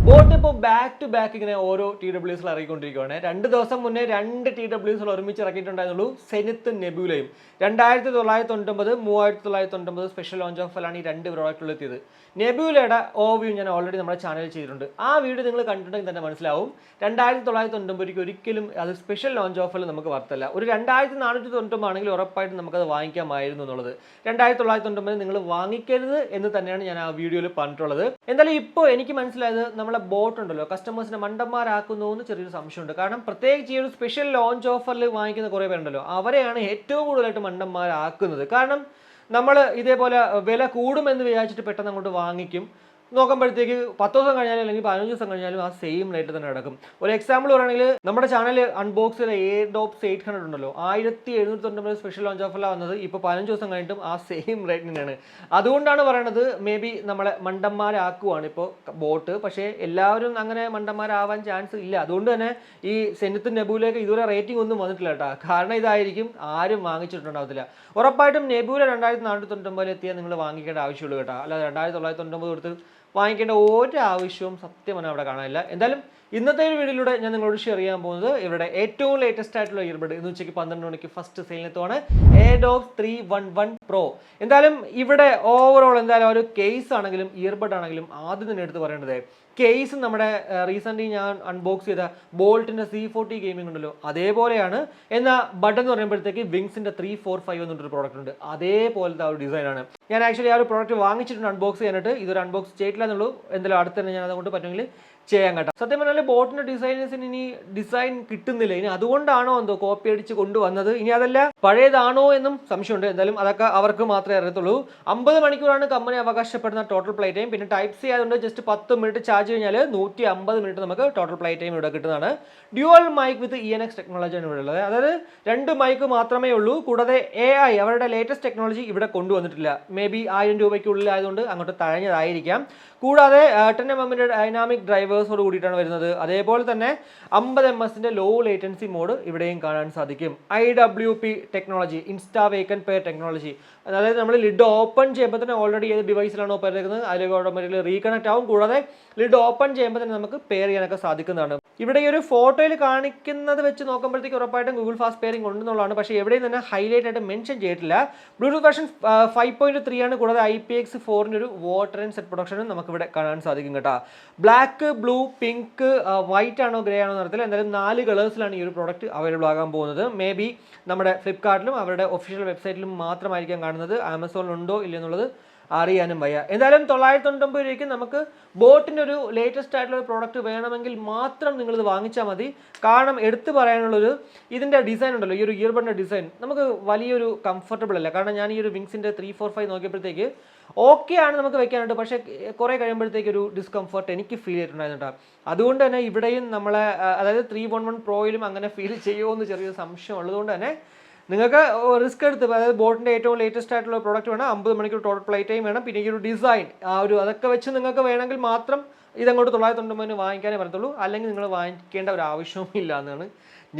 Boat ഇപ്പോൾ back to back ഇങ്ങനെ ഓരോ TWS ഇറങ്ങിക്കൊണ്ടിരിക്കുകയാണ്. 2 ദിവസം മുന്നേ 2 TWS ഒരുമിച്ച് ഇറക്കിയിട്ടുണ്ടായിരുന്നുള്ളൂ. സെനിത്ത് നെബുലയും 2999 3999 സ്പെഷ്യൽ ലോഞ്ച് ഓഫറിലാണ് ഈ 2 പ്രോഡക്റ്റുകൾ എത്തിയത്. നെബുലയുടെ ഓവ്യൂ ഞാൻ ഓൾറെഡി നമ്മുടെ ചാനലിൽ ചെയ്തിട്ടുണ്ട്. ആ വീഡിയോ നിങ്ങൾ കണ്ടിട്ടുണ്ടെങ്കിൽ തന്നെ മനസ്സിലാവും 2999 ഒരിക്കലും അത് സ്പെഷ്യൽ ലോഞ്ച് ഓഫറിൽ നമുക്ക് വർത്തല്ല. ഒരു 2499 ആണെങ്കിൽ ഉറപ്പായിട്ടും നമുക്കത് വാങ്ങിക്കാമായിരുന്നു എന്നുള്ളത്. 2999 നിങ്ങൾ വാങ്ങിക്കരുത് എന്ന് തന്നെയാണ് ഞാൻ ആ വീഡിയോയിൽ പറഞ്ഞിട്ടുള്ളത്. എന്തായാലും ഇപ്പോൾ എനിക്ക് മനസ്സിലായത് നമ്മളെ ബോട്ട് ഉണ്ടല്ലോ കസ്റ്റമേഴ്സിനെ മണ്ടന്മാരാക്കുന്നു എന്ന് ചെറിയൊരു സംശയമുണ്ട്. കാരണം പ്രത്യേകിച്ച് ഈ ഒരു സ്പെഷ്യൽ ലോഞ്ച് ഓഫറിൽ വാങ്ങിക്കുന്ന കുറേ പേരുണ്ടല്ലോ, അവരെയാണ് ഏറ്റവും കൂടുതലായിട്ട് മണ്ടന്മാരാക്കുന്നത്. കാരണം നമ്മൾ ഇതേപോലെ വില കൂടുമെന്ന് വിചാരിച്ചിട്ട് പെട്ടെന്ന് അങ്ങോട്ട് വാങ്ങിക്കും. നോക്കുമ്പോഴത്തേക്ക് 10 ദിവസം കഴിഞ്ഞാലും അല്ലെങ്കിൽ 15 ദിവസം കഴിഞ്ഞാലും ആ സെയിം റേറ്റ് തന്നെ നടക്കും. ഒരു എക്സാമ്പിൾ പറയുകയാണെങ്കിൽ നമ്മുടെ ചാനൽ അൺബോക്സ് ചെയ്ത എയർഡോപ്സ് 800 ഉണ്ടല്ലോ, 1799 സ്പെഷ്യൽ ലോഞ്ച് ഓഫറിലാണ് വന്നത്. ഇപ്പോൾ 15 ദിവസം കഴിഞ്ഞിട്ടും ആ സെയിം റേറ്റ് തന്നെയാണ്. അതുകൊണ്ടാണ് പറയണത് മേ ബി നമ്മളെ മണ്ടന്മാരാക്കുവാണ് ഇപ്പോൾ ബോട്ട്. പക്ഷേ എല്ലാവരും അങ്ങനെ മണ്ടന്മാരാവാൻ ചാൻസ് ഇല്ല. അതുകൊണ്ട് തന്നെ ഈ സെനിത്ത് നെബുലയൊക്കെ ഇതുവരെ റേറ്റിംഗ് ഒന്നും വന്നിട്ടില്ല കേട്ടോ. കാരണം ഇതായിരിക്കും, ആരും വാങ്ങിച്ചിട്ടുണ്ടാവത്തില്ല. ഉറപ്പായിട്ടും നെബുല 2499 എത്തിയാൽ നിങ്ങൾ വാങ്ങിക്കേണ്ട ആവശ്യമുള്ളൂ കേട്ടോ. അല്ലാതെ 2999 കൊടുത്ത് വാങ്ങിക്കേണ്ട ഒരു ആവശ്യവും സത്യമാണ് അവിടെ കാണാനില്ല. എന്തായാലും ഇന്നത്തെ ഒരു വീഡിയോയിലൂടെ ഞാൻ നിങ്ങളോട് ഷെയർ ചെയ്യാൻ പോകുന്നത് ഇവരുടെ ഏറ്റവും ലേറ്റസ്റ്റ് ആയിട്ടുള്ള ഇയർബഡ് ഇന്ന് ഉച്ചയ്ക്ക് 12 മണിക്ക് ഫസ്റ്റ് സെയിലിനെത്തുവാണ്, എയർഡോപ്സ് 311 Pro. എന്തായാലും ഇവിടെ ഓവറോൾ എന്തായാലും ഒരു കേസ് ആണെങ്കിലും ഇയർബഡ് ആണെങ്കിലും ആദ്യം തന്നെ എടുത്ത് പറയേണ്ടത് കേസ് നമ്മുടെ റീസെൻ്റ്ലി ഞാൻ അൺബോക്സ് ചെയ്ത ബോൾട്ടിൻ്റെ C40 ഗെയിമിംഗ് ഉണ്ടല്ലോ അതേപോലെയാണ്. എന്നാൽ ബഡ് എന്ന് പറയുമ്പോഴത്തേക്ക് വിങ്സിൻ്റെ 345 എന്നൊരു പ്രോഡക്റ്റ് ഉണ്ട്, അതേപോലത്തെ ആ ഒരു ഡിസൈനാണ്. ഞാൻ ആക്ച്വലി ആ ഒരു പ്രോഡക്റ്റ് വാങ്ങിച്ചിട്ടുണ്ട് അൺബോക്സ് ചെയ്യാനായിട്ട്. ഇതൊരു അൺബോക്സ് ചെയ്തിട്ടില്ല എന്നുള്ളൂ. എന്തായാലും അടുത്ത് തന്നെ ഞാൻ അതുകൊണ്ട് പറ്റുമെങ്കിൽ ചെയ്യാൻ കേട്ടോ. സത്യം പറഞ്ഞാൽ ബോട്ടിന്റെ ഡിസൈനേഴ്സിന് ഇനി ഡിസൈൻ കിട്ടുന്നില്ല. ഇനി അതുകൊണ്ടാണോ എന്തോ കോപ്പി അടിച്ച് കൊണ്ടുവന്നത്, ഇനി അതല്ല പഴയതാണോ എന്നും സംശയമുണ്ട്. എന്തായാലും അതൊക്കെ അവർക്ക് മാത്രമേ അറിയത്തുള്ളൂ. 50 മണിക്കൂറാണ് കമ്പനി അവകാശപ്പെടുന്ന ടോട്ടൽ പ്ലേ ടൈം. പിന്നെ ടൈപ്പ് സി ആയതുകൊണ്ട് ജസ്റ്റ് 10 മിനിറ്റ് ചാർജ് കഴിഞ്ഞാൽ 150 മിനിറ്റ് നമുക്ക് ടോട്ടൽ പ്ലേ ടൈം ഇവിടെ കിട്ടുന്നതാണ്. ഡ്യുവൽ മൈക്ക് വിത്ത് ENX ടെക്നോളജിയാണ് ഇവിടെ ഉള്ളത്. അതായത് 2 മൈക്ക് മാത്രമേ ഉള്ളൂ. കൂടാതെ AI അവരുടെ ലേറ്റസ്റ്റ് ടെക്നോളജി ഇവിടെ കൊണ്ടുവന്നിട്ടില്ല. മേ ബി 1000 രൂപയ്ക്കുള്ളിൽ ആയതുകൊണ്ട് അങ്ങോട്ട് തഴഞ്ഞതായിരിക്കാം. കൂടാതെ 10mm ഡൈനാമിക് ഡ്രൈവേഴ്സോട് കൂടിയിട്ടാണ് വരുന്നത്. അതേപോലെ തന്നെ 50 ms ലോ ലേറ്റൻസി മോഡ് ഇവിടെയും കാണാൻ സാധിക്കും. IWP technology, insta vacant pair technology. അതായത് നമ്മൾ ലിഡ് ഓപ്പൺ ചെയ്യുമ്പോൾ തന്നെ ഓൾറെഡി ഏത് ഡിവൈസിലാണോ പെയർ ചെയ്യുന്നത് അതിലേക്ക് ഓട്ടോമാറ്റിക്കലി റീകണക്ട് ആവും. കൂടാതെ ലിഡ് ഓപ്പൺ ചെയ്യുമ്പോൾ തന്നെ നമുക്ക് പെയർ ചെയ്യാനൊക്കെ സാധിക്കുന്നതാണ്. ഇവിടെ ഈ ഒരു ഫോട്ടോയിൽ കാണിക്കുന്നത് വെച്ച് നോക്കുമ്പോഴത്തേക്ക് ഉറപ്പായിട്ടും ഗൂഗിൾ ഫാസ്റ്റ് പെയറിംഗ് ഉണ്ടെന്നുള്ളതാണ്. പക്ഷേ എവിടെയും തന്നെ ഹൈലൈറ്റ് ആയിട്ട് മെൻഷൻ ചെയ്തിട്ടില്ല. ബ്ലൂടൂത്ത് വെർഷൻ 5.3 ആണ്. കൂടാതെ IPX4 ഒരു വാട്ടർ ആൻഡ് സെറ്റ് പ്രൊഡക്ഷനും നമുക്ക് ഇവിടെ കാണാൻ സാധിക്കും കേട്ടോ. ബ്ലാക്ക്, ബ്ലൂ, പിങ്ക്, വൈറ്റ് ആണോ ഗ്രേ ആണോ നടത്തില്ല. എന്തായാലും 4 കളേഴ്സിലാണ് ഈ ഒരു പ്രോഡക്റ്റ് അവൈലബിൾ ആകാൻ പോകുന്നത്. മേ ബി നമ്മുടെ ഫ്ലിപ്കാർട്ടിലും അവരുടെ ഒഫീഷ്യൽ വെബ്സൈറ്റിലും മാത്രമായിരിക്കാം കാണുന്നത്. ആമസോണിലുണ്ടോ ഇല്ലെന്നുള്ളത് അറിയാനും വയ്യ. എന്തായാലും 999 രൂപയ്ക്ക് നമുക്ക് ബോട്ടിൻ്റെ ഒരു ലേറ്റസ്റ്റ് ആയിട്ടുള്ള ഒരു പ്രോഡക്റ്റ് വേണമെങ്കിൽ മാത്രം നിങ്ങളിത് വാങ്ങിച്ചാൽ മതി. കാരണം എടുത്തു പറയാനുള്ളൊരു ഇതിൻ്റെ ഡിസൈൻ ഉണ്ടല്ലോ, ഈ ഒരു ഇയർബഡിൻ്റെ ഡിസൈൻ നമുക്ക് വലിയൊരു കംഫർട്ടബിൾ അല്ല. കാരണം ഞാൻ ഈ ഒരു വിങ്സിൻ്റെ 345 നോക്കിയപ്പോഴത്തേക്ക് ഓക്കെ ആണ് നമുക്ക് വെക്കാനുണ്ട്. പക്ഷേ കുറേ കഴിയുമ്പോഴത്തേക്ക് ഒരു ഡിസ്കംഫർട്ട് എനിക്ക് ഫീൽ ചെയ്തിട്ടുണ്ടായിരുന്നു കേട്ടോ. അതുകൊണ്ട് തന്നെ ഇവിടെയും നമ്മളെ അതായത് 311 പ്രോയിലും അങ്ങനെ ഫീൽ ചെയ്യുമോ എന്ന് ചെറിയൊരു സംശയം ഉള്ളതുകൊണ്ട് തന്നെ നിങ്ങൾക്ക് റിസ്ക് എടുത്ത്, അതായത് ബോട്ടിൻ്റെ ഏറ്റവും ലേറ്റസ്റ്റ് ആയിട്ടുള്ള പ്രോഡക്റ്റ് വേണം, 50 മണിക്കൂർ ടോട്ടൽ പ്ലേ ടൈം വേണം, പിന്നെ ഈ ഒരു ഡിസൈൻ അതൊക്കെ വെച്ച് നിങ്ങൾക്ക് വേണമെങ്കിൽ മാത്രം ഇതങ്ങോട്ട് 999 വാങ്ങിക്കാനേ പറ്റത്തുള്ളൂ. അല്ലെങ്കിൽ നിങ്ങൾ വാങ്ങിക്കേണ്ട ഒരു ആവശ്യവും ഇല്ല എന്നാണ്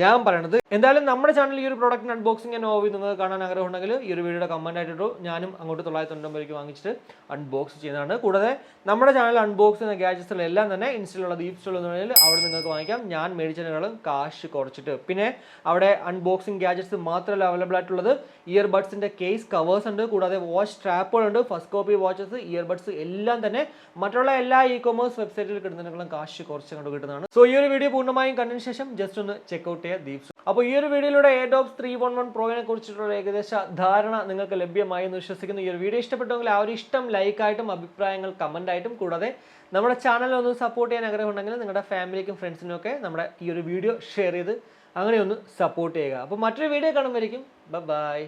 ഞാൻ പറയണത്. എന്തായാലും നമ്മുടെ ചാനൽ ഈ ഒരു പ്രോഡക്റ്റിന് അൺബോക്സിംഗ് ആൻഡ് ഓവി നിങ്ങൾക്ക് കാണാൻ ആഗ്രഹം ഉണ്ടെങ്കിൽ ഈ ഒരു വീഡിയോയുടെ കമൻറ്റ് ആയിട്ടോ ഞാനും അങ്ങോട്ട് 999 വാങ്ങിച്ചിട്ട് അൺബോക്സ് ചെയ്യുന്നതാണ്. കൂടാതെ നമ്മുടെ ചാനൽ അൺബോക്സ് ചെയ്യുന്ന ഗാഡ്ജറ്റ്സിലെല്ലാം തന്നെ ഇൻസ്റ്റയിലുള്ള ദീപ് സ്റ്റോൾ എന്ന് പറഞ്ഞാൽ അവിടെ നിങ്ങൾക്ക് വാങ്ങിക്കാം. ഞാൻ മേടിച്ചതിനേക്കാളും കാശ് കുറച്ചിട്ട്. പിന്നെ അവിടെ അൺബോക്സിംഗ് ഗാഡ്ജറ്റ്സ് മാത്രമല്ല അവൈലബിൾ ആയിട്ടുള്ളത്, ഇയർബഡ്സിൻ്റെ കേസ് കവേഴ്സ് ഉണ്ട്. കൂടാതെ വാച്ച് സ്ട്രാപ്പുകളുണ്ട്, ഫസ്റ്റ് കോപ്പി വാച്ചസ്, ഇയർബഡ്സ് എല്ലാം തന്നെ മറ്റുള്ള എല്ലാ ഇ-കൊമേഴ്സ് വെബ്സൈറ്റിൽ കിട്ടുന്നതിനേക്കാളും കാശ് കുറച്ച് കണ്ടു കിട്ടുന്നതാണ്. സോ ഈ ഒരു വീഡിയോ പൂർണ്ണമായും കണ്ടതിന് ശേഷം ജസ്റ്റ് ഒന്ന് ചെക്ക്ഔട്ട് ചെയ്യുക ദീപ്. അപ്പോൾ ഈ ഒരു വീഡിയോയിലൂടെ എയർഡോപ്സ് 311 പ്രോയെ കുറിച്ചിട്ടുള്ള ഏകദേശ ധാരണ നിങ്ങൾക്ക് ലഭ്യമായി എന്ന് വിശ്വസിക്കുന്നു. ഈ ഒരു വീഡിയോ ഇഷ്ടപ്പെട്ടെങ്കിൽ ആ ഒരു ഇഷ്ടം ലൈക്കായിട്ടും അഭിപ്രായങ്ങൾ കമൻ്റ് ആയിട്ടും, കൂടാതെ നമ്മുടെ ചാനൽ ഒന്ന് സപ്പോർട്ട് ചെയ്യാൻ ആഗ്രഹം ഉണ്ടെങ്കിൽ നിങ്ങളുടെ ഫാമിലിക്കും ഫ്രണ്ട്സിനും ഒക്കെ നമ്മുടെ ഈ ഒരു വീഡിയോ ഷെയർ ചെയ്ത് അങ്ങനെ ഒന്ന് സപ്പോർട്ട് ചെയ്യുക. അപ്പോൾ മറ്റൊരു വീഡിയോ കാണുമ്പോഴേക്കും ബൈ.